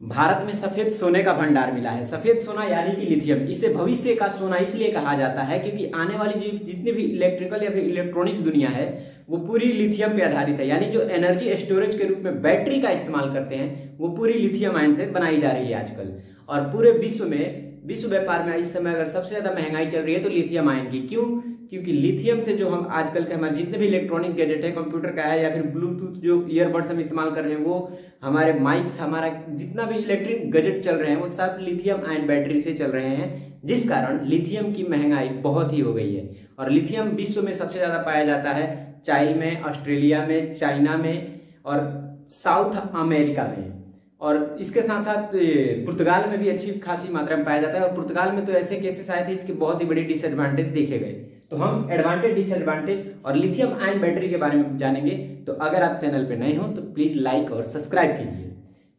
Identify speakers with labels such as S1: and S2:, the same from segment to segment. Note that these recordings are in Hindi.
S1: भारत में सफेद सोने का भंडार मिला है। सफेद सोना यानी कि लिथियम, इसे भविष्य का सोना इसलिए कहा जाता है क्योंकि आने वाली जो जितनी भी इलेक्ट्रिकल या फिर इलेक्ट्रॉनिक्स दुनिया है वो पूरी लिथियम पे आधारित है। यानी जो एनर्जी स्टोरेज के रूप में बैटरी का इस्तेमाल करते हैं वो पूरी लिथियम आयन से बनाई जा रही है आजकल। और पूरे विश्व व्यापार में इस समय अगर सबसे ज्यादा महंगाई चल रही है तो लिथियम आयन की। क्यों? क्योंकि लिथियम से जो हम आजकल के हमारे जितने भी इलेक्ट्रॉनिक गैजेट है, कंप्यूटर का है या फिर ब्लूटूथ जो ईयरबड्स हम इस्तेमाल कर रहे हैं, वो हमारे माइक्स, हमारा जितना भी इलेक्ट्रिक गैजेट चल रहे हैं वो सब लिथियम आयन बैटरी से चल रहे हैं, जिस कारण लिथियम की महंगाई बहुत ही हो गई है। और लिथियम विश्व में सबसे ज्यादा पाया जाता है चाइना में, ऑस्ट्रेलिया में, चाइना में और साउथ अमेरिका में। और इसके साथ साथ पुर्तगाल में भी अच्छी खासी मात्रा में पाया जाता है। और पुर्तगाल में तो ऐसे केसेस आए थे इसके बहुत ही बड़ी डिसएडवांटेज देखे गए। तो हम एडवांटेज, डिसएडवांटेज और लिथियम आयन बैटरी के बारे में जानेंगे। तो अगर आप चैनल पे नए हो तो प्लीज लाइक और सब्सक्राइब कीजिए।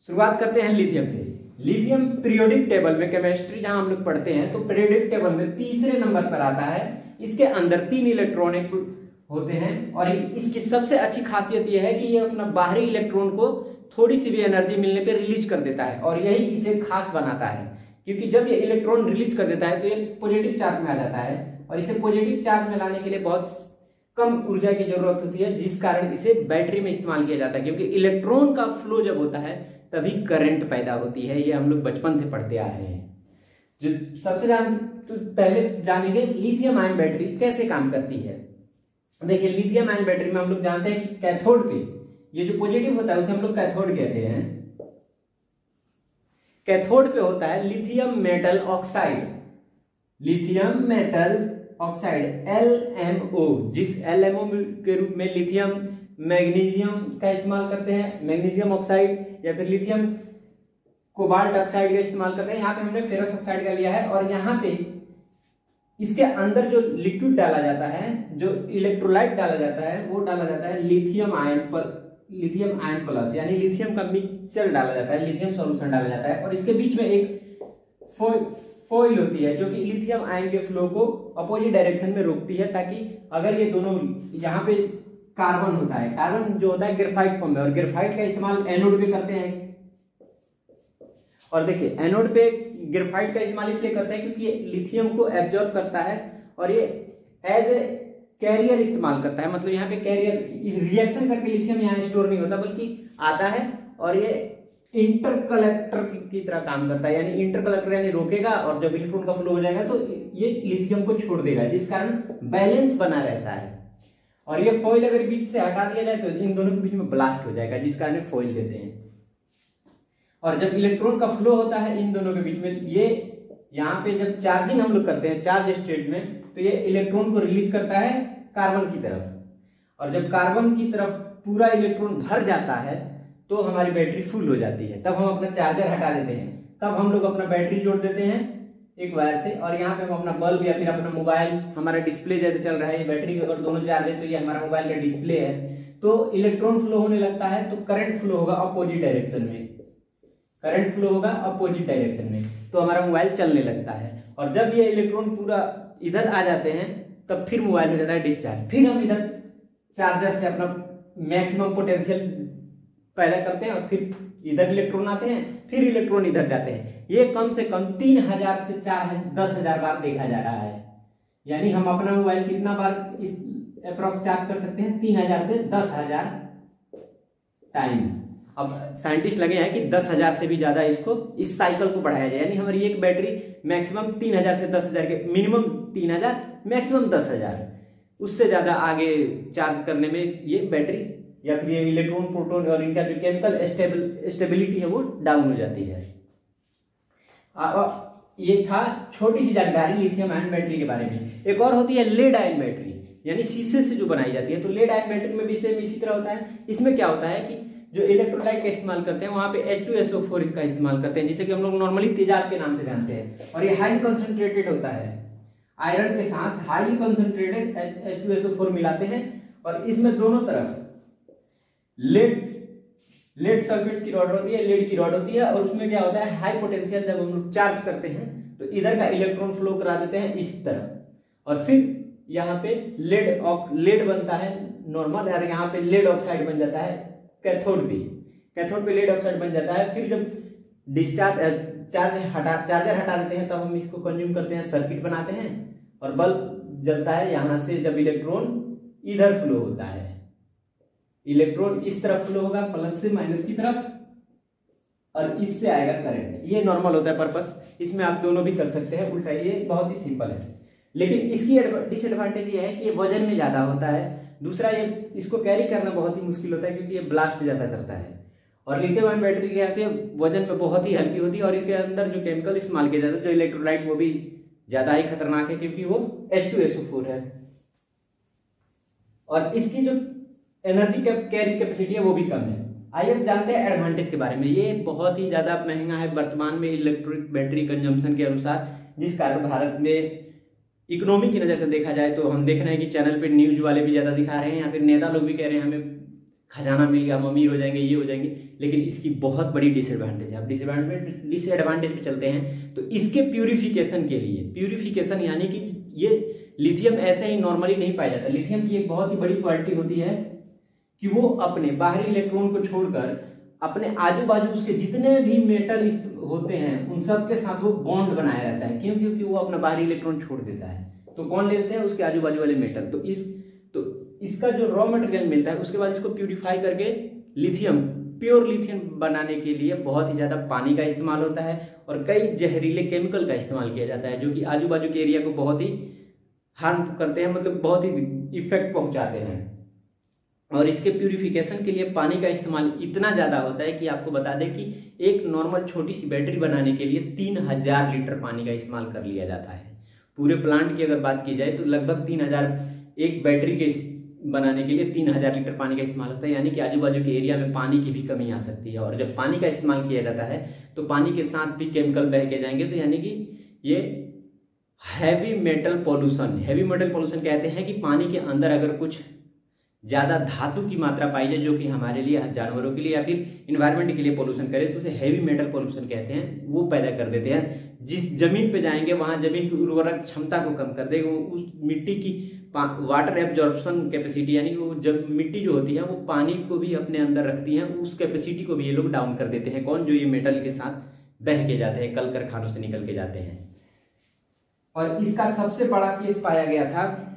S1: शुरुआत करते हैं लिथियम से। लिथियम पीरियोडिक टेबल में, केमिस्ट्री जहां हम लोग पढ़ते हैं तो पीरियोडिक टेबल में तीसरे नंबर पर आता है। इसके अंदर 3 इलेक्ट्रॉनिक होते हैं और इसकी सबसे अच्छी खासियत यह है कि ये अपना बाहरी इलेक्ट्रॉन को थोड़ी सी भी एनर्जी मिलने पे रिलीज कर देता है। और यही इसे खास बनाता है क्योंकि जब ये इलेक्ट्रॉन रिलीज कर देता है तो ये पॉजिटिव चार्ज में आ जाता है और इसे पॉजिटिव चार्ज में लाने के लिए बहुत कम ऊर्जा की जरूरत होती है, जिस कारण इसे बैटरी में इस्तेमाल किया जाता है। क्योंकि इलेक्ट्रॉन का फ्लो जब होता है तभी करंट पैदा होती है। ये हम लोग बचपन से पढ़ते आ रहे हैं। जो सबसे तो पहले जानेंगे लिथियम आयन बैटरी कैसे काम करती है। देखिए, लिथियम आयन बैटरी में हम लोग जानते हैं कि कैथोड पे ये जो पॉजिटिव होता है उसे हम लोग कैथोड कहते हैं। कैथोड पे होता है lithium metal oxide, lithium metal oxide LMO, जिस LMO के रूप में लिथियम मैग्नीशियम का इस्तेमाल करते हैं, मैग्नीशियम ऑक्साइड या फिर लिथियम कोबाल्ट ऑक्साइड का इस्तेमाल करते हैं। यहाँ पे हमने फेरस ऑक्साइड का लिया है। और यहाँ पे इसके अंदर जो लिक्विड डाला जाता है, जो इलेक्ट्रोलाइट डाला जाता है, वो डाला जाता है लिथियम आयन प्लस, यानी लिथियम का मिक्सचर डाला जाता है, लिथियम सॉल्यूशन डाला जाता है। और इसके बीच में एक फॉइल होती है जो कि लिथियम आयन के फ्लो को अपोजिट डायरेक्शन में रोकती है, ताकि अगर ये दोनों, यहाँ पे कार्बन होता है, कार्बन जो होता है ग्रेफाइट फॉर्म में, और ग्रेफाइट का इस्तेमाल एनोड पे करते हैं। और देखिए, एनोड पे ग्रेफाइट का इस्तेमाल इसलिए करते हैं क्योंकि ये लिथियम को एब्जॉर्ब करता है और ये एज ए कैरियर इस्तेमाल करता है। मतलब यहाँ पे कैरियर रिएक्शन करके लिथियम यहाँ स्टोर नहीं होता बल्कि आता है और ये इंटरकलेक्टर की तरह काम करता है। यानी इंटरकलेक्टर यानी रोकेगा और जब इलेक्ट्रॉन का फ्लो हो जाएगा तो ये लिथियम को छोड़ देगा, जिस कारण बैलेंस बना रहता है। और ये फॉइल अगर बीच से हटा दिया जाए तो इन दोनों के बीच में ब्लास्ट हो जाएगा, जिस कारण फॉइल देते हैं। और जब इलेक्ट्रॉन का फ्लो होता है इन दोनों के बीच में, ये यहाँ पे जब चार्जिंग हम लोग करते हैं चार्ज स्टेट में, तो ये इलेक्ट्रॉन को रिलीज करता है कार्बन की तरफ। और जब कार्बन की तरफ पूरा इलेक्ट्रॉन भर जाता है तो हमारी बैटरी फुल हो जाती है। तब हम अपना चार्जर हटा देते हैं, तब हम लोग अपना बैटरी जोड़ देते हैं एक वायर से। और यहाँ पे हम अपना बल्ब या फिर अपना मोबाइल, हमारा डिस्प्ले जैसे चल रहा है, ये बैटरी अगर दोनों चार्ज है तो ये हमारा मोबाइल का डिस्प्ले है। तो इलेक्ट्रॉन फ्लो होने लगता है तो करंट फ्लो होगा अपोजिट डायरेक्शन में, करंट फ्लो होगा अपोजिट डायरेक्शन में, तो हमारा मोबाइल चलने लगता है। और जब ये इलेक्ट्रॉन पूरा इधर आ जाते हैं तब फिर मोबाइल हो जाता है डिस्चार्ज। फिर हम इधर चार्जर से अपना मैक्सिमम पोटेंशियल पैदा करते हैं और फिर इधर इलेक्ट्रॉन आते हैं, फिर इलेक्ट्रॉन इधर जाते हैं। ये कम से कम 3000 से 10,000 बार देखा जा रहा है। यानी हम अपना मोबाइल कितना बार इस अप्रोक्स चार्ज कर सकते हैं? 3000 से 10,000 टाइम। अब साइंटिस्ट लगे हैं कि 10,000 से भी ज्यादा इसको, इस साइकिल को बढ़ाया जाए। यानी हमारी एक बैटरी मैक्सिमम 3000 से 10,000 के, मिनिमम 3000, मैक्सिमम 10,000, उससे ज्यादा आगे चार्ज करने में ये बैटरी या फिर ये इलेक्ट्रॉन, प्रोटॉन और इनका जो केमिकल स्टेबिलिटी है वो डाउन हो जाती है। ये था छोटी सी जानकारी लिथियम आयन बैटरी के बारे में। एक और होती है लेड आयन बैटरी, यानी शीशे से जो बनाई जाती है। तो लेड आयन बैटरी में भी सेम इसी तरह होता है। इसमें क्या होता है कि जो इलेक्ट्रोलाइट का इस्तेमाल करते हैं वहां पे H2SO4 का इस्तेमाल करते हैं, जिसे कि हम लोग नॉर्मली तेजाब के नाम से जानते हैं। और ये हाईली कंसंट्रेटेड होता है, आयरन के साथ हाईली कंसंट्रेटेड H2SO4 मिलाते हैं। और इसमें दोनों तरफ लेड सल्फेट की रॉड होती है, लेड की रॉड होती है। और उसमें क्या होता है, हाई पोटेंशियल जब हम लोग चार्ज करते हैं तो इधर का इलेक्ट्रॉन फ्लो करा देते हैं इस तरह, और फिर यहाँ पे लेड बनता है नॉर्मल, और यहाँ पे लेड ऑक्साइड बन जाता है कैथोड पे लेड ऑक्साइड बन जाता है। फिर जब चार्जर हटा देते हैं, तब हम इसको कंज्यूम करते हैं, सर्किट बनाते हैं और बल्ब जलता है। यहां से जब इलेक्ट्रॉन इधर फ्लो होता है, इलेक्ट्रॉन इस तरफ फ्लो होगा प्लस से माइनस की तरफ, और इससे आएगा करंट। ये नॉर्मल होता है पर्पस, इसमें आप दोनों भी कर सकते हैं उल्टा, ये बहुत ही सिंपल है। लेकिन इसकी डिसएडवांटेज ये है कि ये वजन में ज्यादा होता है। दूसरा, ये इसको कैरी करना बहुत ही मुश्किल होता है क्योंकि ये ब्लास्ट ज्यादा करता है। और लिथियम आयन बैटरी क्या होती है, वजन में बहुत ही हल्की होती है, और इसके अंदर जो केमिकल इस्तेमाल किया जाता है, जो इलेक्ट्रोलाइट, वो भी ज्यादा ही खतरनाक है क्योंकि वो H2SO4 है। और इसकी जो एनर्जी कैरी कैपेसिटी है वो भी कम है। आइए अब जानते हैं एडवांटेज के बारे में। ये बहुत ही ज्यादा महंगा है वर्तमान में इलेक्ट्रिक बैटरी कंजम्पशन के अनुसार, जिस कारण भारत में इकोनॉमी की नजर से देखा जाए तो हम देख रहे हैं कि चैनल पे न्यूज वाले भी ज्यादा दिखा रहे हैं, या फिर नेता लोग भी कह रहे हैं हमें खजाना मिल गया, हम अमीर हो जाएंगे, ये हो जाएंगे। लेकिन इसकी बहुत बड़ी डिसएडवांटेज है। अब डिसएडवांटेज पे चलते हैं। तो इसके प्यूरिफिकेशन के लिए, प्यूरिफिकेशन यानी कि ये लिथियम ऐसे ही नॉर्मली नहीं पाया जाता। लिथियम की एक बहुत ही बड़ी क्वालिटी होती है कि वो अपने बाहरी इलेक्ट्रॉन को छोड़कर अपने आजू बाजू उसके जितने भी मेटल होते हैं उन सब के साथ वो बॉन्ड बनाया रहता है। क्यों? क्योंकि वो अपना बाहरी इलेक्ट्रॉन छोड़ देता है, तो कौन ले लेते हैं? उसके आजू बाजू वाले मेटल। तो इसका जो रॉ मटेरियल मिलता है, उसके बाद इसको प्यूरिफाई करके लिथियम, प्योर लिथियम बनाने के लिए बहुत ही ज्यादा पानी का इस्तेमाल होता है और कई जहरीले केमिकल का इस्तेमाल किया जाता है, जो कि आजू बाजू के एरिया को बहुत ही हार्म करते हैं, मतलब बहुत ही इफेक्ट पहुंचाते हैं। और इसके प्यूरिफिकेशन के लिए पानी का इस्तेमाल इतना ज़्यादा होता है कि आपको बता दें कि एक नॉर्मल छोटी सी बैटरी बनाने के लिए 3000 लीटर पानी का इस्तेमाल कर लिया जाता है। पूरे प्लांट की अगर बात की जाए तो लगभग 3000, एक बैटरी के बनाने के लिए 3000 लीटर पानी का इस्तेमाल होता है। यानी कि आजू बाजू के एरिया में पानी की भी कमी आ सकती है। और जब पानी का इस्तेमाल किया जाता है तो पानी के साथ भी केमिकल बह के जाएंगे, तो यानी कि ये heavy metal pollution, heavy metal pollution कहते हैं कि पानी के अंदर अगर कुछ ज़्यादा धातु की मात्रा पाई जाए, जो कि हमारे लिए, जानवरों के लिए या फिर इन्वायरमेंट के लिए पॉल्यूशन करे, तो उसे हैवी मेटल पॉल्यूशन कहते हैं। वो पैदा कर देते हैं, जिस जमीन पे जाएंगे वहाँ जमीन की उर्वरक क्षमता को कम कर देगा। उस मिट्टी की वाटर एब्जॉर्प्शन कैपेसिटी, यानी वो जब मिट्टी जो होती है वो पानी को भी अपने अंदर रखती है, उस कैपेसिटी को भी ये लोग डाउन कर देते हैं। कौन? जो ये मेटल के साथ बह के जाते हैं, कल कारखानों से निकल के जाते हैं। और इसका सबसे बड़ा केस पाया गया था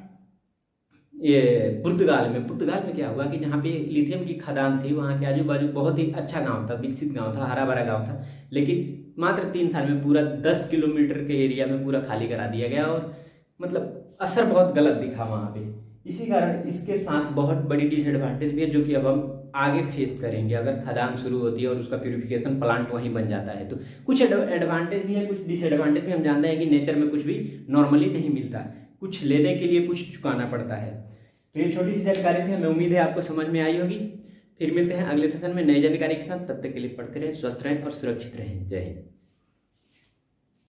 S1: ये पुर्तगाल में। पुर्तगाल में क्या हुआ कि जहाँ पे लिथियम की खदान थी, वहाँ के आजू बाजू बहुत ही अच्छा गांव था, विकसित गांव था, हरा भरा गांव था, लेकिन मात्र 3 साल में पूरा 10 किलोमीटर के एरिया में पूरा खाली करा दिया गया। और मतलब असर बहुत गलत दिखा वहाँ पे। इसी कारण इसके साथ बहुत बड़ी डिसएडवांटेज भी है, जो कि अब हम आगे फेस करेंगे अगर खदान शुरू होती है और उसका प्यूरिफिकेशन प्लांट वहीं बन जाता है। तो कुछ एडवांटेज भी है, कुछ डिसएडवांटेज भी। हम जानते हैं कि नेचर में कुछ भी नॉर्मली नहीं मिलता, कुछ लेने के लिए कुछ चुकाना पड़ता है। तो ये छोटी सी जानकारी थी, हमें उम्मीद है आपको समझ में आई होगी। फिर मिलते हैं अगले सेशन में नई जानकारी के साथ। तब तक के लिए पढ़ते रहें, स्वस्थ रहें और सुरक्षित रहें। जय हिंद।